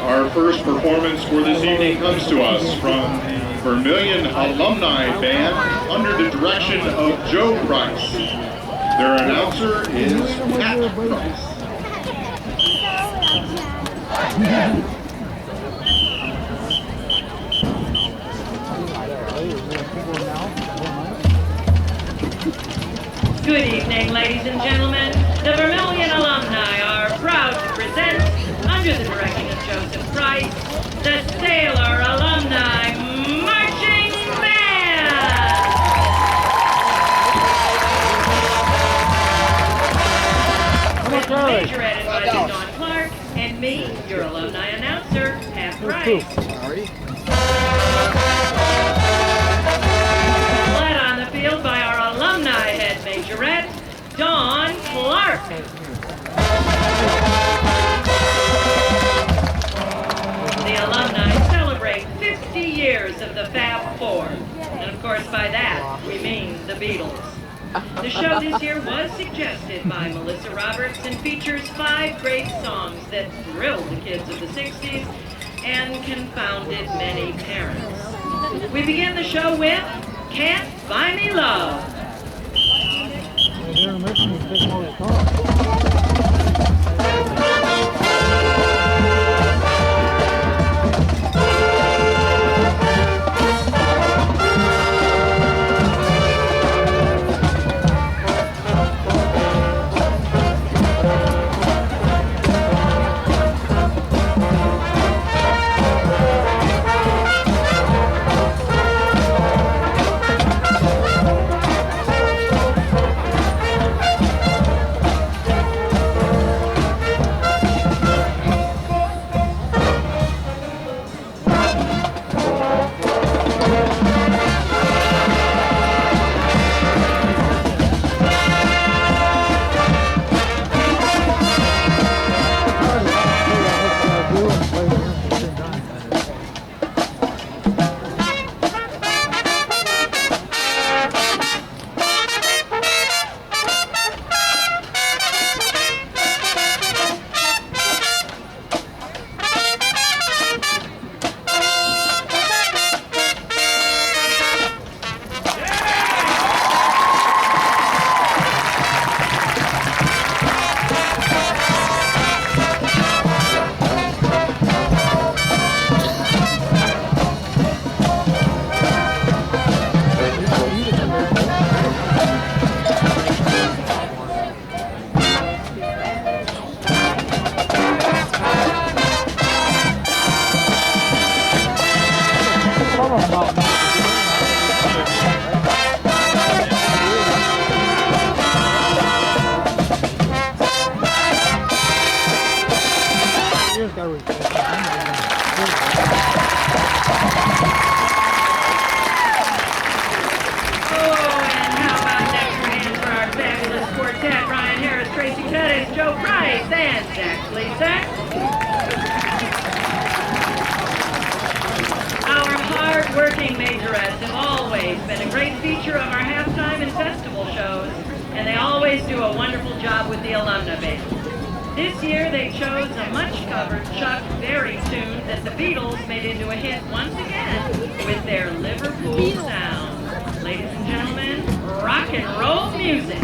Our first performance for this evening comes to us from the Vermilion Alumni Band under the direction of Joe Price. Their announcer is Pat Price. Good evening, ladies and gentlemen. The Vermilion Alumni are proud to present, under the direction of Joseph Price, the Sailor Alumni Marching Band! With majorette advisor Don Clark, and me, your alumni announcer, Pat Price. Led on the field by our alumni head majorette, Don Clark. The alumni celebrate 50 years of the Fab Four. And of course, by that, we mean the Beatles. The show this year was suggested by Melissa Roberts and features 5 great songs that thrilled the kids of the 60s and confounded many parents. We begin the show with Can't Buy Me Love. Working majorettes have always been a great feature of our halftime and festival shows, and they always do a wonderful job with the Alumni Band. This year they chose a much-covered Chuck Berry tune that the Beatles made into a hit once again with their Liverpool sound. Ladies and gentlemen, rock and roll music.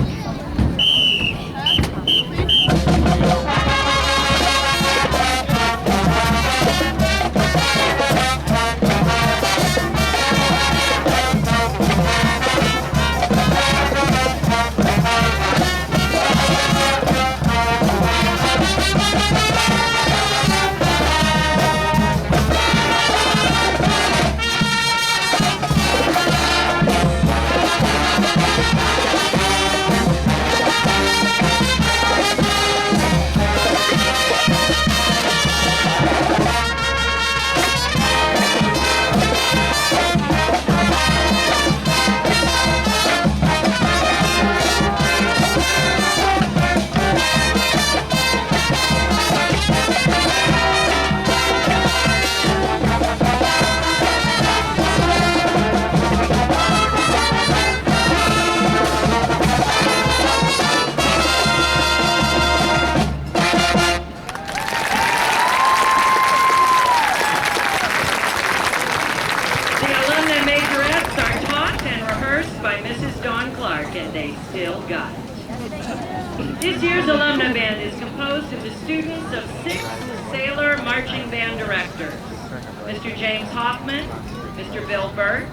This year's alumni band is composed of the students of 6 Sailor Marching Band directors. Mr. James Hoffman, Mr. Bill Burt,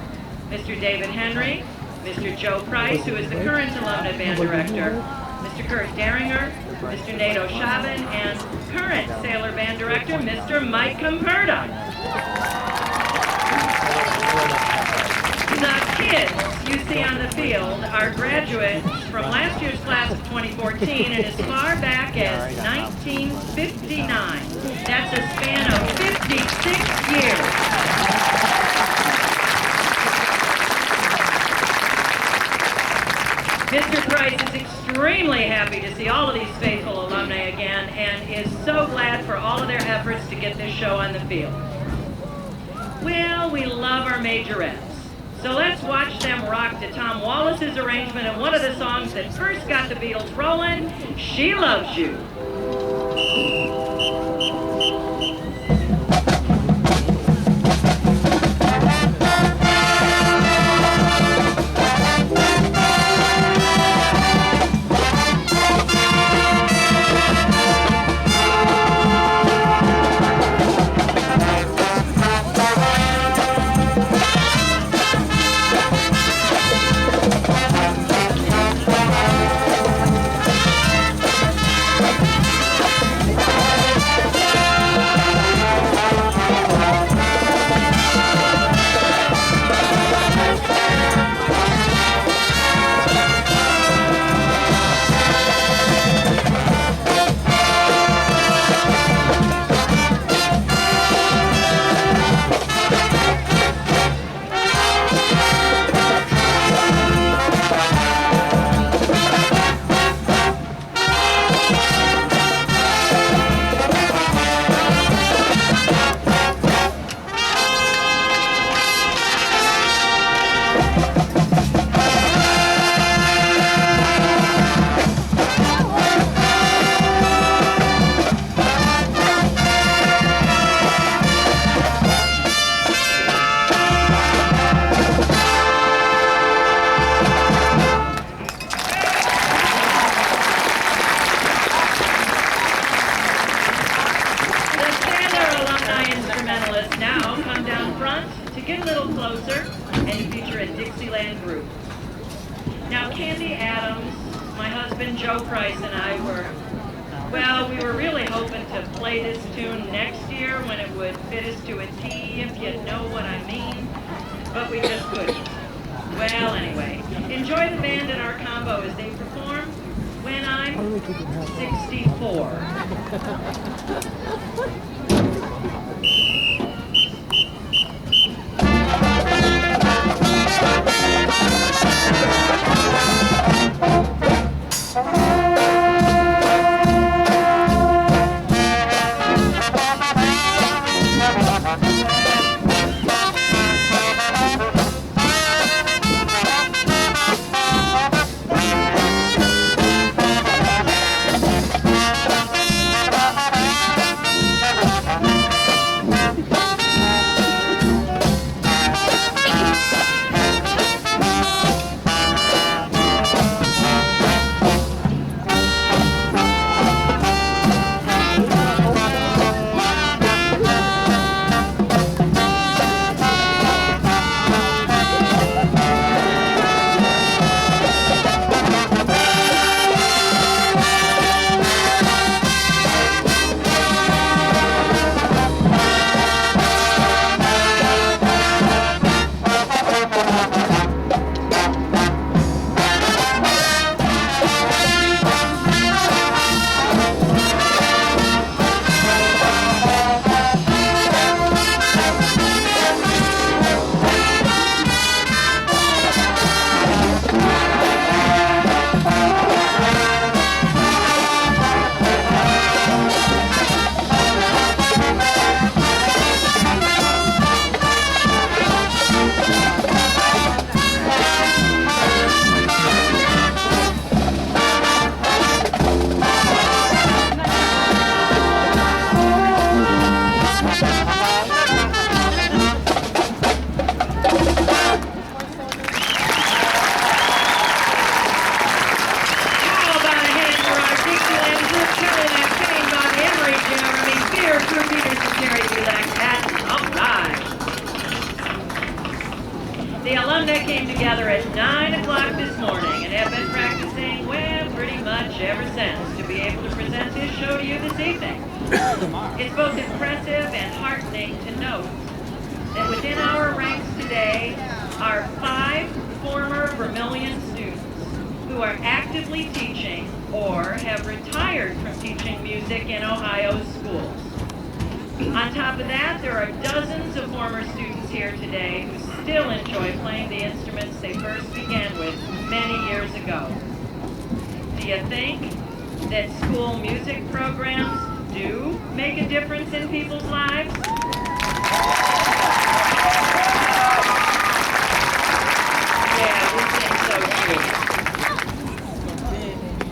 Mr. David Henry, Mr. Joe Price, who is the current alumni band director, Mr. Kurt Deringer, Mr. Nato Chavin, and current Sailor band director, Mr. Mike Comperta. The kids you see on the field are graduates from last year's class of 2014 and as far back as 1959. That's a span of 56 years. Mr. Price is extremely happy to see all of these faithful alumni again and is so glad for all of their efforts to get this show on the field. Well, we love our majorettes. So let's watch them rock to Tom Wallace's arrangement of one of the songs that first got the Beatles rolling, She Loves You. alumni came together at 9 o'clock this morning and have been practicing, well, pretty much ever since to be able to present this show to you this evening. It's both impressive and heartening to note that within our ranks today are 5 former Vermilion students who are actively teaching or have retired from teaching music in Ohio's schools. On top of that, there are dozens of former students here today who still enjoy playing the instruments they first began with many years ago. Do you think that school music programs do make a difference in people's lives? Yeah, we think so too.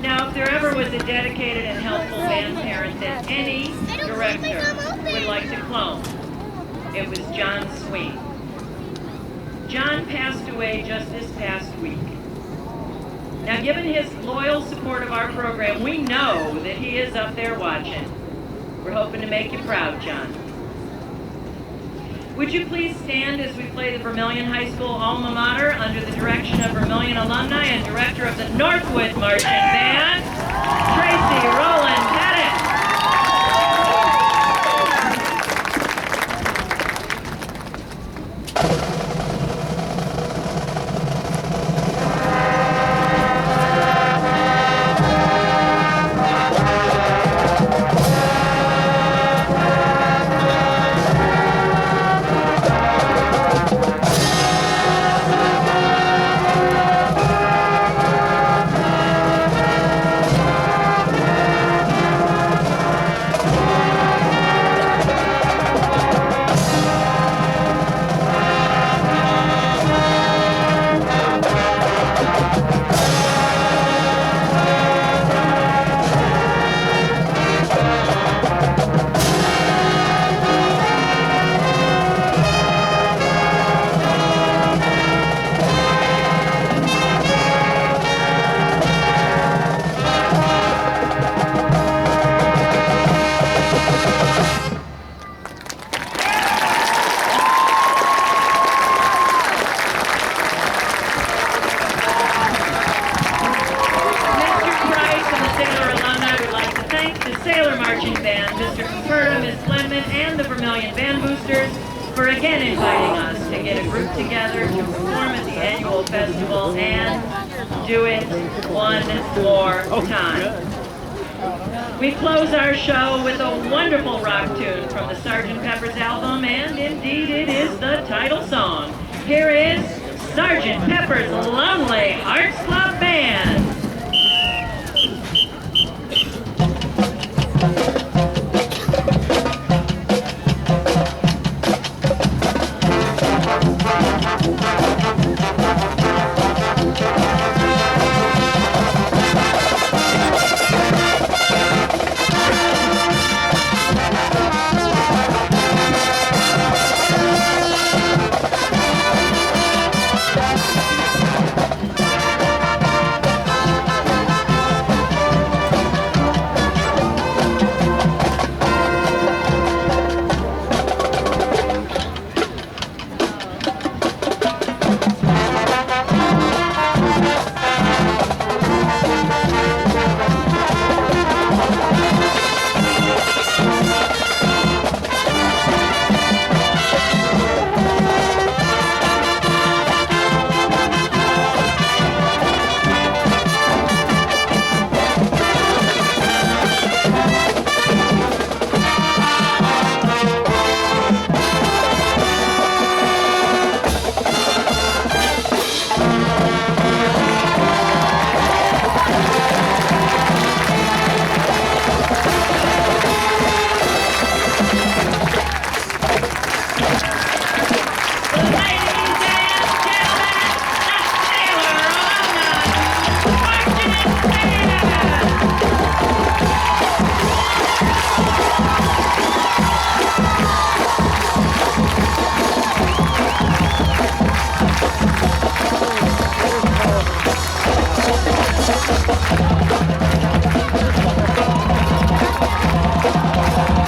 Now, if there ever was a dedicated and helpful band parent that any director would like to clone, it was John Sween. John passed away just this past week. Now, given his loyal support of our program, we know that he is up there watching. We're hoping to make you proud, John. Would you please stand as we play the Vermilion High School alma mater under the direction of Vermilion alumni and director of the Northwood Marching Band, Tracy Rowland Pettit. For again inviting us to get a group together to perform at the annual festival and do it one more time. We close our show with a wonderful rock tune from the Sgt. Pepper's album, and indeed it is the title song. Here is Sgt. Pepper's Lonely Hearts Club Band.